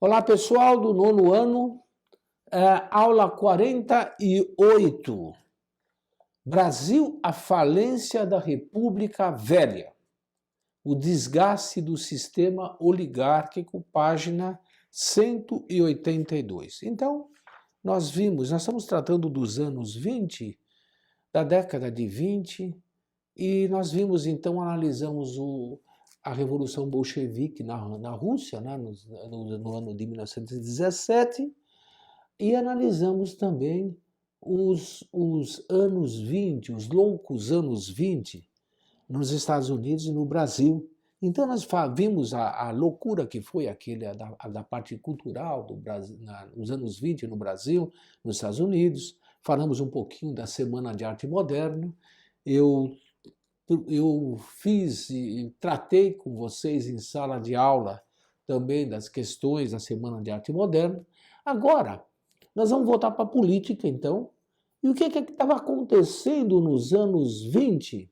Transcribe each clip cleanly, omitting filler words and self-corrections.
Olá, pessoal do nono ano, aula 48. Brasil, a falência da República Velha. O desgaste do sistema oligárquico, página 182. Então, nós estamos tratando dos anos 20, da década de 20, e nós analisamos a Revolução Bolchevique na Rússia, né, no ano de 1917, e analisamos também os anos 20, os loucos anos 20, nos Estados Unidos e no Brasil. Então nós vimos a loucura que foi da parte cultural do Brasil, nos anos 20 no Brasil, nos Estados Unidos. Falamos um pouquinho da Semana de Arte Moderna. Eu fiz e tratei com vocês em sala de aula também das questões da Semana de Arte Moderna. Agora, nós vamos voltar para a política, então. E o que estava acontecendo nos anos 20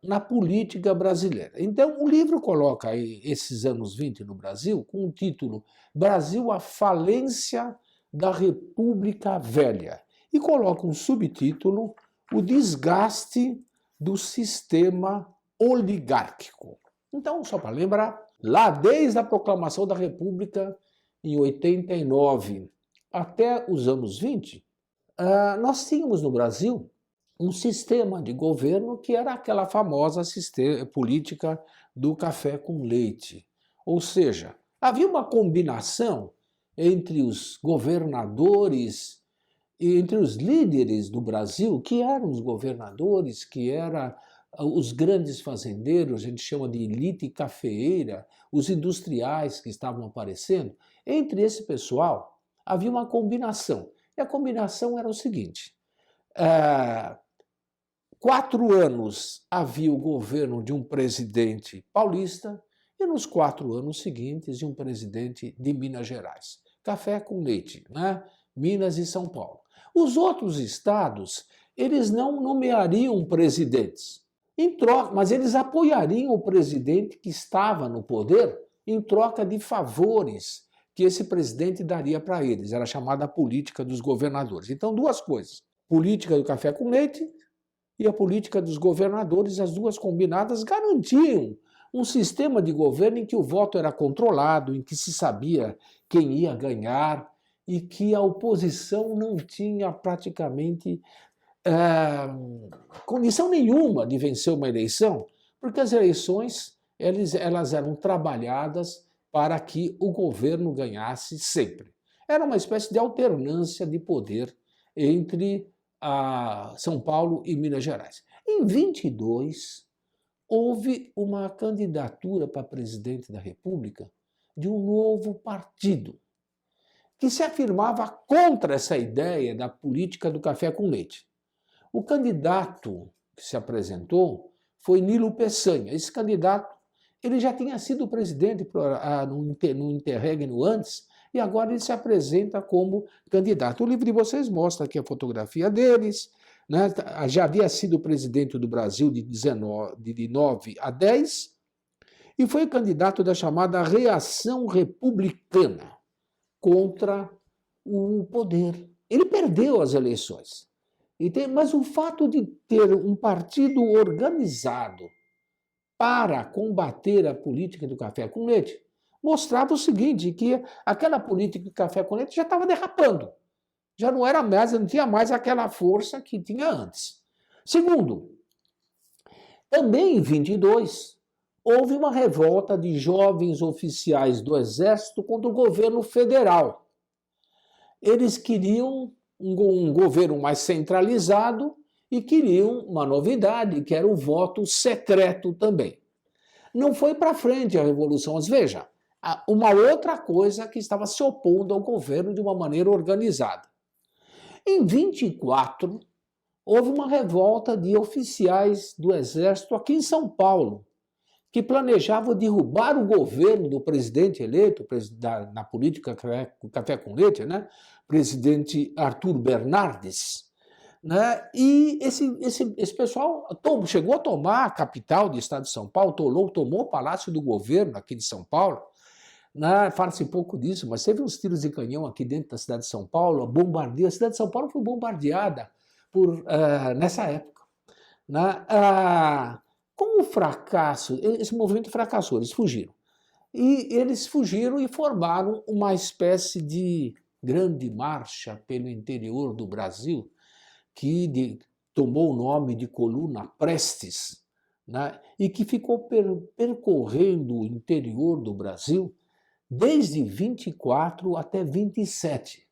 na política brasileira? Então, o livro coloca aí esses anos 20 no Brasil com o título Brasil, a falência da República Velha. E coloca um subtítulo, o desgaste do sistema oligárquico. Então, só para lembrar, lá desde a proclamação da República em 89 até os anos 20, nós tínhamos no Brasil um sistema de governo que era aquela famosa política do café com leite. Ou seja, havia uma combinação entre os governadores e entre os líderes do Brasil, que eram os governadores, que eram os grandes fazendeiros, a gente chama de elite cafeeira, os industriais que estavam aparecendo. Entre esse pessoal havia uma combinação. E a combinação era o seguinte: 4 anos havia o governo de um presidente paulista e nos 4 anos seguintes de um presidente de Minas Gerais. Café com leite, né? Minas e São Paulo. Os outros estados, eles não nomeariam presidentes, mas eles apoiariam o presidente que estava no poder em troca de favores que esse presidente daria para eles. Era chamada a política dos governadores. Então, 2 coisas: política do café com leite e a política dos governadores, as 2 combinadas garantiam um sistema de governo em que o voto era controlado, em que se sabia quem ia ganhar e que a oposição não tinha praticamente condição nenhuma de vencer uma eleição, porque as eleições elas eram trabalhadas para que o governo ganhasse sempre. Era uma espécie de alternância de poder entre São Paulo e Minas Gerais. Em 22, houve uma candidatura para presidente da República de um novo partido, que se afirmava contra essa ideia da política do café com leite. O candidato que se apresentou foi Nilo Peçanha. Esse candidato ele já tinha sido presidente no interregno antes, e agora ele se apresenta como candidato. O livro de vocês mostra aqui a fotografia deles, né? Já havia sido presidente do Brasil de 9 a 10, e foi candidato da chamada Reação Republicana contra o poder. Ele perdeu as eleições. Mas o fato de ter um partido organizado para combater a política do café com leite mostrava o seguinte, que aquela política do café com leite já estava derrapando. Já não era mais, não tinha mais aquela força que tinha antes. Segundo, também em 22, houve uma revolta de jovens oficiais do Exército contra o governo federal. Eles queriam um governo mais centralizado e queriam uma novidade, que era o voto secreto também. Não foi para frente a Revolução, mas veja, uma outra coisa que estava se opondo ao governo de uma maneira organizada. Em 24, houve uma revolta de oficiais do Exército aqui em São Paulo, que planejavam derrubar o governo do presidente eleito na política café com leite, né? Presidente Arthur Bernardes. Né? E esse pessoal chegou a tomar a capital do estado de São Paulo, tomou o Palácio do Governo aqui de São Paulo, Fala-se pouco disso, mas teve uns tiros de canhão aqui dentro da cidade de São Paulo, bombardeio. A cidade de São Paulo foi bombardeada nessa época. Com o fracasso, esse movimento fracassou, eles fugiram. E eles fugiram e formaram uma espécie de grande marcha pelo interior do Brasil, que tomou o nome de Coluna Prestes, e que ficou percorrendo o interior do Brasil desde 24 até 27.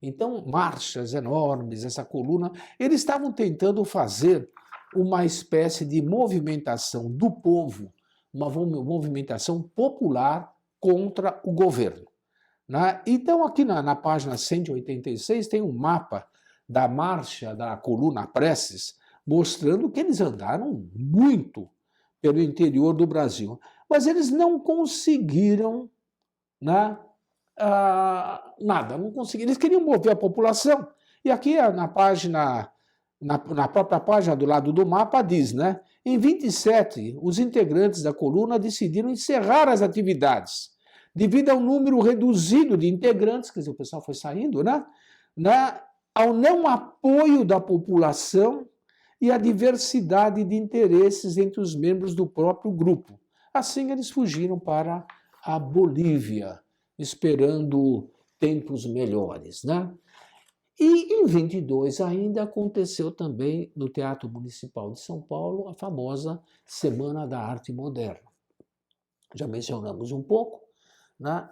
Então, marchas enormes, essa coluna, eles estavam tentando fazer uma espécie de movimentação do povo, uma movimentação popular contra o governo. Então, aqui na página 186 tem um mapa da marcha da Coluna Prestes, mostrando que eles andaram muito pelo interior do Brasil, mas eles não conseguiram nada, não conseguiram. Eles queriam mover a população. E aqui na página, na própria página do lado do mapa diz, em 27, os integrantes da coluna decidiram encerrar as atividades, devido ao número reduzido de integrantes, quer dizer, o pessoal foi saindo, ao não apoio da população e a diversidade de interesses entre os membros do próprio grupo. Assim, eles fugiram para a Bolívia, esperando tempos melhores. E em 22 ainda aconteceu também no Teatro Municipal de São Paulo a famosa Semana da Arte Moderna. Já mencionamos um pouco.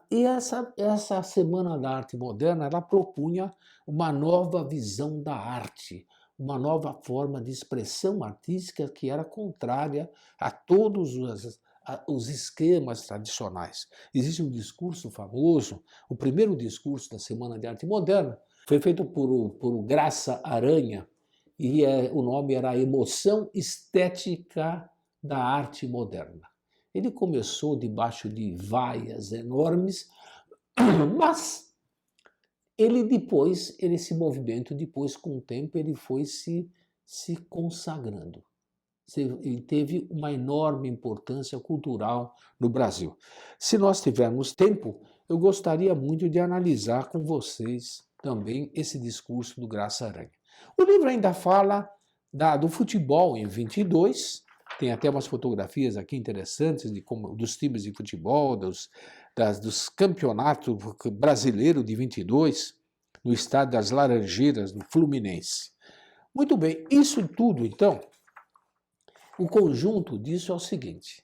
E essa Semana da Arte Moderna ela propunha uma nova visão da arte, uma nova forma de expressão artística que era contrária a todos os esquemas tradicionais. Existe um discurso famoso, o primeiro discurso da Semana de Arte Moderna, foi feito por Graça Aranha, e o nome era A Emoção Estética da Arte Moderna. Ele começou debaixo de vaias enormes, mas esse movimento, depois, com o tempo, ele foi se consagrando. Ele teve uma enorme importância cultural no Brasil. Se nós tivermos tempo, eu gostaria muito de analisar com vocês também esse discurso do Graça Aranha. O livro ainda fala do futebol em 22, tem até umas fotografias aqui interessantes dos times de futebol, dos campeonatos brasileiros de 22, no estádio das Laranjeiras, no Fluminense. Muito bem, isso tudo, então, o conjunto disso é o seguinte: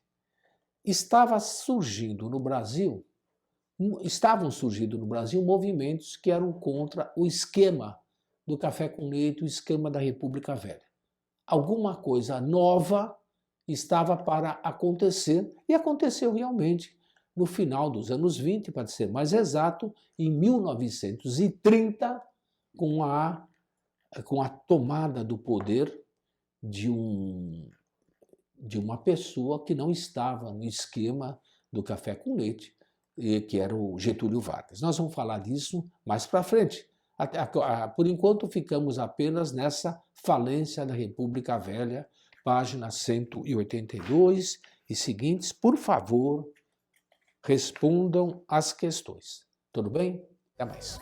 estavam surgindo no Brasil movimentos que eram contra o esquema do café com leite, o esquema da República Velha. Alguma coisa nova estava para acontecer, e aconteceu realmente no final dos anos 20, para ser mais exato, em 1930, com a tomada do poder de uma pessoa que não estava no esquema do café com leite, que era o Getúlio Vargas. Nós vamos falar disso mais para frente. Por enquanto, ficamos apenas nessa falência da República Velha, página 182 e seguintes. Por favor, respondam as questões. Tudo bem? Até mais.